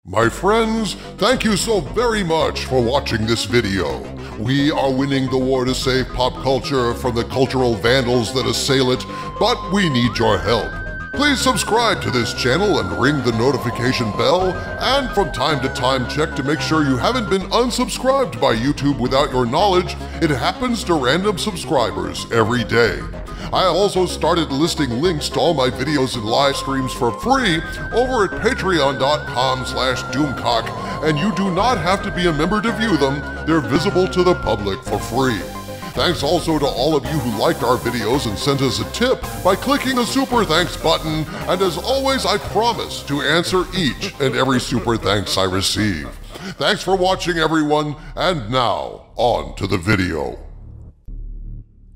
My friends, thank you so very much for watching this video. We are winning the war to save pop culture from the cultural vandals that assail it, but we need your help. Please subscribe to this channel and ring the notification bell, and from time to time check to make sure you haven't been unsubscribed by YouTube without your knowledge. It happens to random subscribers every day. I also started listing links to all my videos and live streams for free over at patreon.com/doomcock, and you do not have to be a member to view them. They're visible to the public for free. Thanks also to all of you who liked our videos and sent us a tip by clicking the super thanks button, and as always I promise to answer each and every super thanks I receive. Thanks for watching everyone, and now on to the video.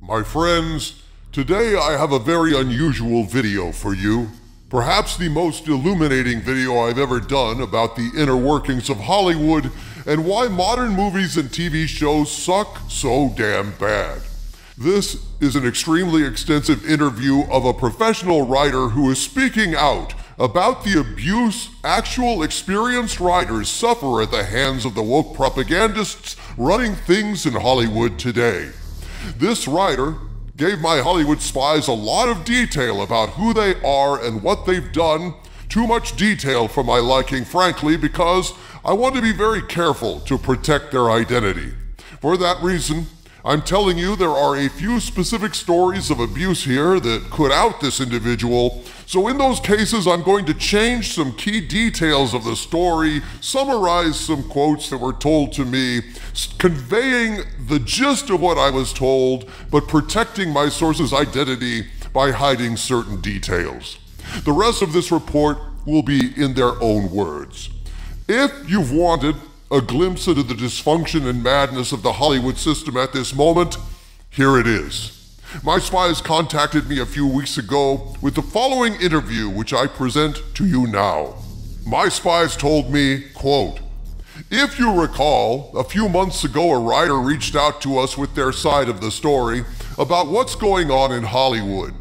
My friends, today I have a very unusual video for you. Perhaps the most illuminating video I've ever done about the inner workings of Hollywood and why modern movies and TV shows suck so damn bad. This is an extremely extensive interview of a professional writer who is speaking out about the abuse actual experienced writers suffer at the hands of the woke propagandists running things in Hollywood today. This writer gave my Hollywood spies a lot of detail about who they are and what they've done. Too much detail for my liking, frankly, because I want to be very careful to protect their identity. For that reason, I'm telling you there are a few specific stories of abuse here that could out this individual. So in those cases, I'm going to change some key details of the story, summarize some quotes that were told to me, conveying the gist of what I was told, but protecting my source's identity by hiding certain details. The rest of this report will be in their own words. If you've wanted a glimpse into the dysfunction and madness of the Hollywood system at this moment, here it is. My spies contacted me a few weeks ago with the following interview, which I present to you now. My spies told me, quote, "If you recall, a few months ago a writer reached out to us with their side of the story about what's going on in Hollywood.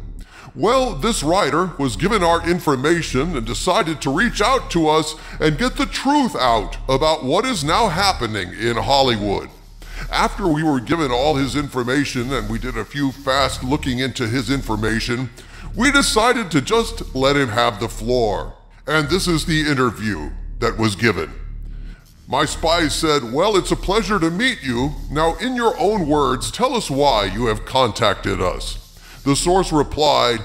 Well, this writer was given our information and decided to reach out to us and get the truth out about what is now happening in Hollywood. After we were given all his information and we did a few fast looking into his information, we decided to just let him have the floor. And this is the interview that was given. My spies said, 'Well, it's a pleasure to meet you. Now, in your own words, tell us why you have contacted us.' The source replied,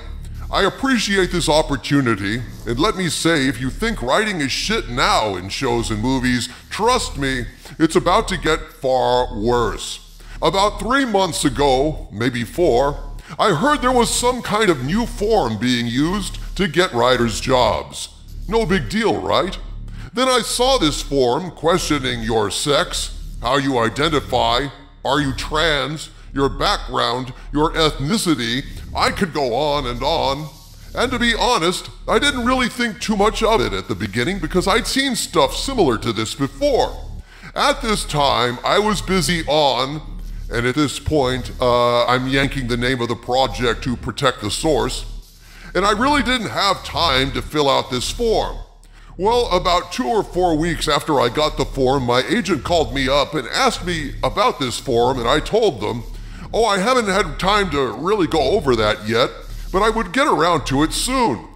'I appreciate this opportunity, and let me say, if you think writing is shit now in shows and movies, trust me, it's about to get far worse. About 3 months ago, maybe 4, I heard there was some kind of new form being used to get writers' jobs. No big deal, right? Then I saw this form questioning your sex, how you identify, are you trans, your background, your ethnicity. I could go on. And to be honest, I didn't really think too much of it at the beginning because I'd seen stuff similar to this before. At this time, I was busy on, and at this point, I'm yanking the name of the project to protect the source, and I really didn't have time to fill out this form. Well, about 2 or 4 weeks after I got the form, my agent called me up and asked me about this form, and I told them, oh, I haven't had time to really go over that yet, but I would get around to it soon.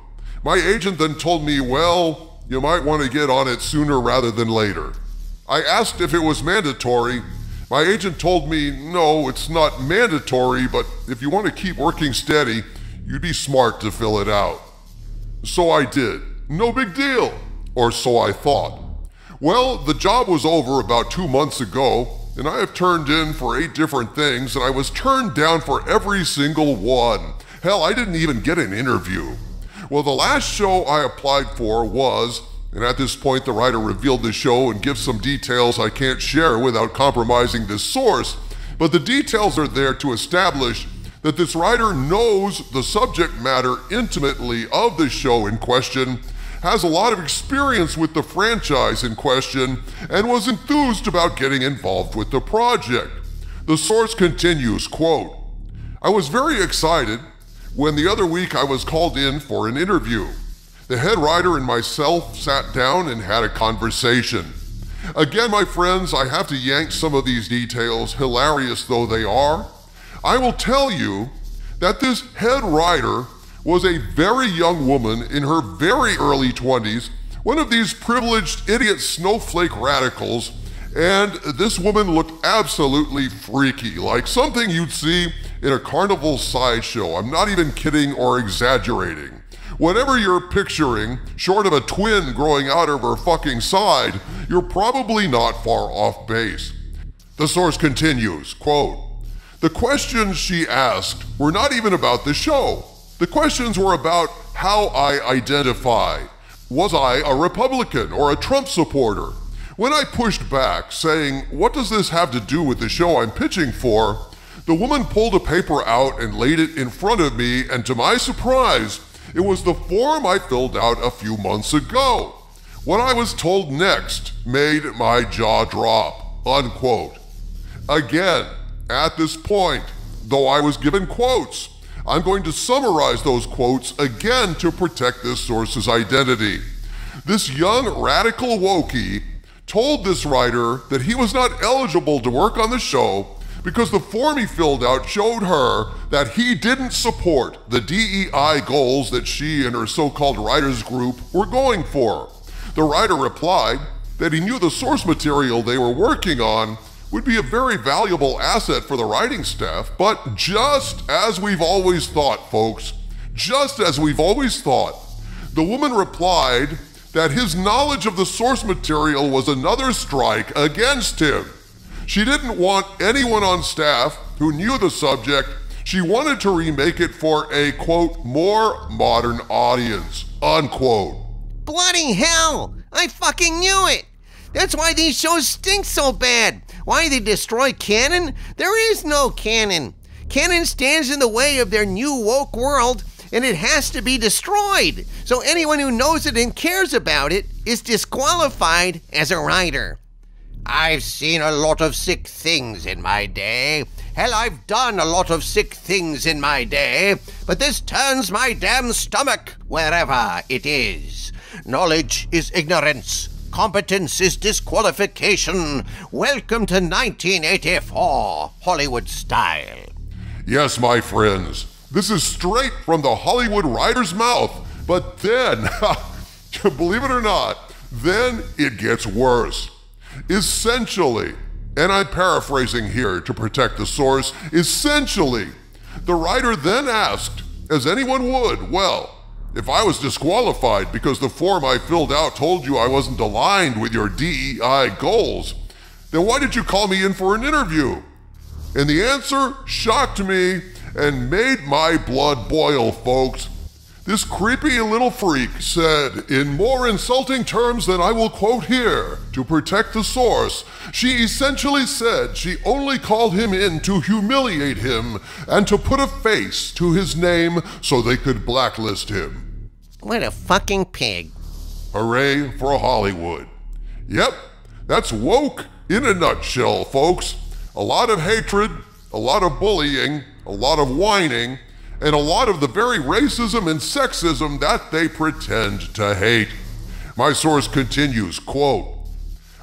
My agent then told me, well, you might want to get on it sooner rather than later. I asked if it was mandatory. My agent told me, no, it's not mandatory, but if you want to keep working steady, you'd be smart to fill it out. So I did. No big deal, or so I thought. Well, the job was over about 2 months ago, and I have turned in for 8 different things, and I was turned down for every single one. Hell, I didn't even get an interview. Well, the last show I applied for was, and at this point the writer revealed the show and gives some details I can't share without compromising this source, but the details are there to establish that this writer knows the subject matter intimately of the show in question, has a lot of experience with the franchise in question, and was enthused about getting involved with the project. The source continues, quote, "I was very excited when the other week I was called in for an interview. The head writer and myself sat down and had a conversation. Again, my friends, I have to yank some of these details, hilarious though they are. I will tell you that this head writer was a very young woman in her very early 20s, one of these privileged idiot snowflake radicals, and this woman looked absolutely freaky, like something you'd see in a carnival sideshow. I'm not even kidding or exaggerating. Whatever you're picturing, short of a twin growing out of her fucking side, you're probably not far off base. The source continues, quote, "The questions she asked were not even about the show. The questions were about how I identify. Was I a Republican or a Trump supporter? When I pushed back, saying, what does this have to do with the show I'm pitching for? The woman pulled a paper out and laid it in front of me, and to my surprise, it was the form I filled out a few months ago. What I was told next made my jaw drop," unquote. Again, at this point, though I was given quotes, I'm going to summarize those quotes again to protect this source's identity. This young radical wokey told this writer that he was not eligible to work on the show because the form he filled out showed her that he didn't support the DEI goals that she and her so-called writers group were going for. The writer replied that he knew the source material they were working on would be a very valuable asset for the writing staff, but just as we've always thought, folks, just as we've always thought, the woman replied that his knowledge of the source material was another strike against him. She didn't want anyone on staff who knew the subject. She wanted to remake it for a, quote, more modern audience, unquote. Bloody hell! I fucking knew it! That's why these shows stink so bad. Why they destroy canon? There is no canon. Canon stands in the way of their new woke world, and it has to be destroyed. So anyone who knows it and cares about it is disqualified as a writer. I've seen a lot of sick things in my day. Hell, I've done a lot of sick things in my day, but this turns my damn stomach wherever it is. Knowledge is ignorance. Competence is disqualification. Welcome to 1984, Hollywood style. Yes, my friends, this is straight from the Hollywood writer's mouth. But then, believe it or not, then it gets worse. Essentially, and I'm paraphrasing here to protect the source, essentially, the writer then asked, as anyone would, well, if I was disqualified because the form I filled out told you I wasn't aligned with your DEI goals, then why did you call me in for an interview? And the answer shocked me and made my blood boil, folks. This creepy little freak said, in more insulting terms than I will quote here, to protect the source, she essentially said she only called him in to humiliate him and to put a face to his name so they could blacklist him. What a fucking pig. Hooray for Hollywood. Yep, that's woke in a nutshell, folks. A lot of hatred, a lot of bullying, a lot of whining, and a lot of the very racism and sexism that they pretend to hate. My source continues, quote,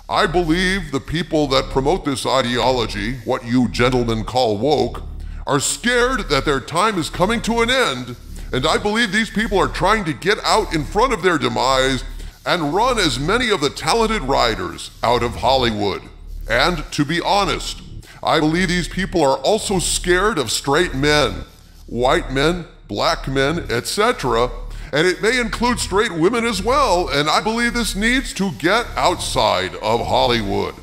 I believe the people that promote this ideology, what you gentlemen call woke, are scared that their time is coming to an end, and I believe these people are trying to get out in front of their demise and run as many of the talented writers out of Hollywood. And to be honest, I believe these people are also scared of straight men, white men, black men, etc., and it may include straight women as well, and I believe this needs to get outside of Hollywood.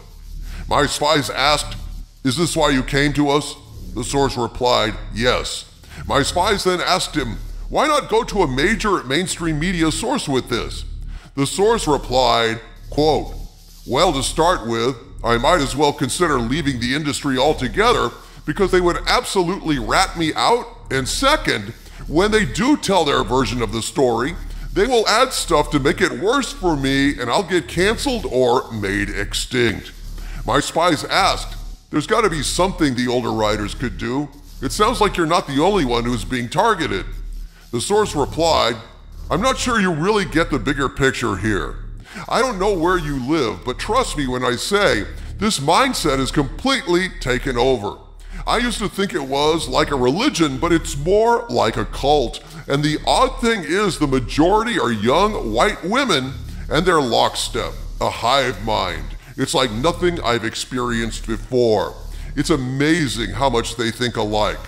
My spies asked, is this why you came to us? The source replied, yes. My spies then asked him, why not go to a major mainstream media source with this? The source replied, quote, well, to start with, I might as well consider leaving the industry altogether because they would absolutely rat me out. And second, when they do tell their version of the story, they will add stuff to make it worse for me and I'll get canceled or made extinct. My spies asked, there's got to be something the older writers could do. It sounds like you're not the only one who's being targeted. The source replied, I'm not sure you really get the bigger picture here. I don't know where you live, but trust me when I say this mindset is completely taken over. I used to think it was like a religion, but it's more like a cult. And the odd thing is the majority are young white women and they're lockstep, a hive mind. It's like nothing I've experienced before. It's amazing how much they think alike.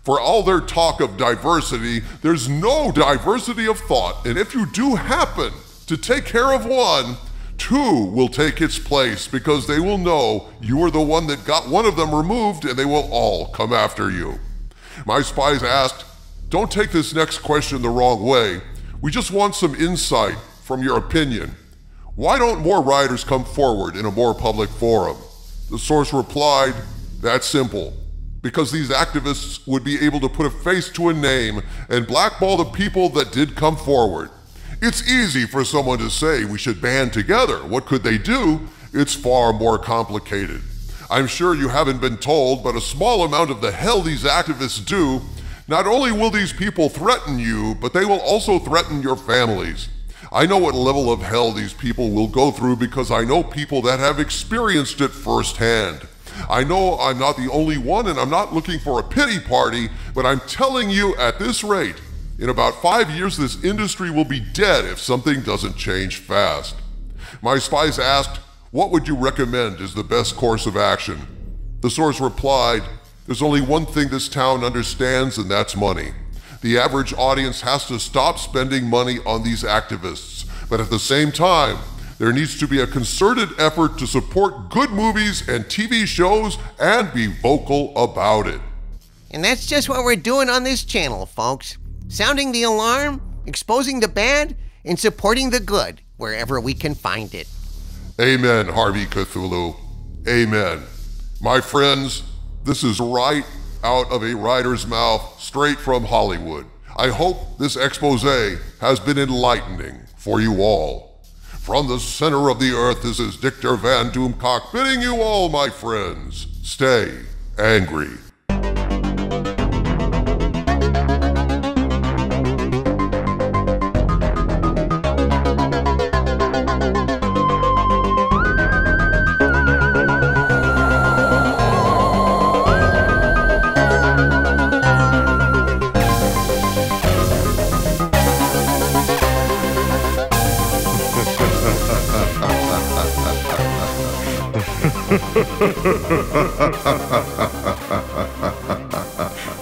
For all their talk of diversity, there's no diversity of thought. And if you do happen to take care of one, two will take its place because they will know you are the one that got one of them removed and they will all come after you. My spies asked, don't take this next question the wrong way. We just want some insight from your opinion. Why don't more writers come forward in a more public forum? The source replied, that's simple. Because these activists would be able to put a face to a name and blackball the people that did come forward. It's easy for someone to say we should band together. What could they do? It's far more complicated. I'm sure you haven't been told, but a small amount of the hell these activists do, not only will these people threaten you, but they will also threaten your families. I know what level of hell these people will go through because I know people that have experienced it firsthand. I know I'm not the only one and I'm not looking for a pity party, but I'm telling you at this rate, in about 5 years this industry will be dead if something doesn't change fast. My spies asked, what would you recommend is the best course of action? The source replied, there's only one thing this town understands and that's money. The average audience has to stop spending money on these activists, but at the same time, there needs to be a concerted effort to support good movies and TV shows and be vocal about it. And that's just what we're doing on this channel, folks. Sounding the alarm, exposing the bad, and supporting the good wherever we can find it. Amen, Harvey Cthulhu. Amen. My friends, this is right out of a writer's mouth, straight from Hollywood. I hope this expose has been enlightening for you all. From the center of the earth, this is Dictor Van Doomcock bidding you all, my friends, stay angry.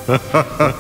Ha ha ha ha.